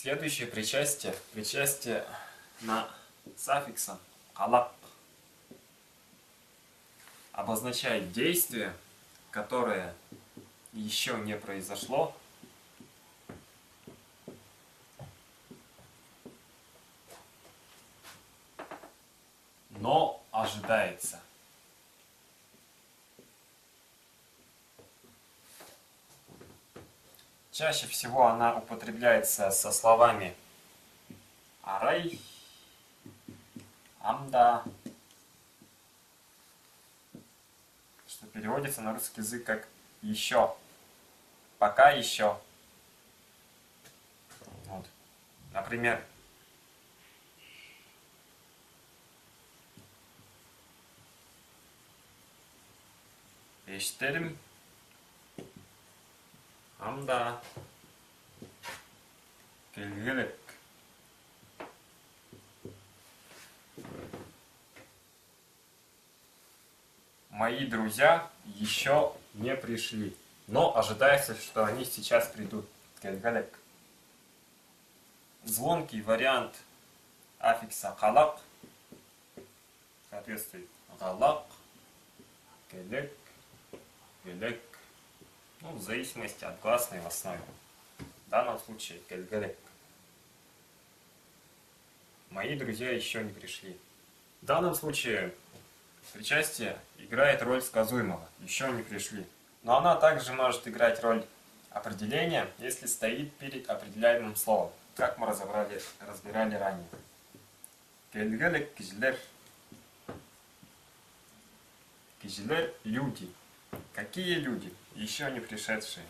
Следующее причастие. Причастие с аффиксом «алак» обозначает действие, которое еще не произошло, но ожидается. Чаще всего она употребляется со словами «арай», «амда», что переводится на русский язык как «еще», «пока еще». Вот. Например, «эштерим», «амда», «келгелек». Мои друзья еще не пришли, но ожидается, что они сейчас придут. Келгалек. Звонкий вариант аффикса халак соответствует галак, келек, келек. Ну, в зависимости от гласной в основе. В данном случае келгалек. Мои друзья еще не пришли. В данном случае причастие играет роль сказуемого, еще не пришли. Но она также может играть роль определения, если стоит перед определяемым словом, как мы разбирали ранее. Келгелек кижилер. Кижилер — люди. Какие люди? Еще не пришедшие.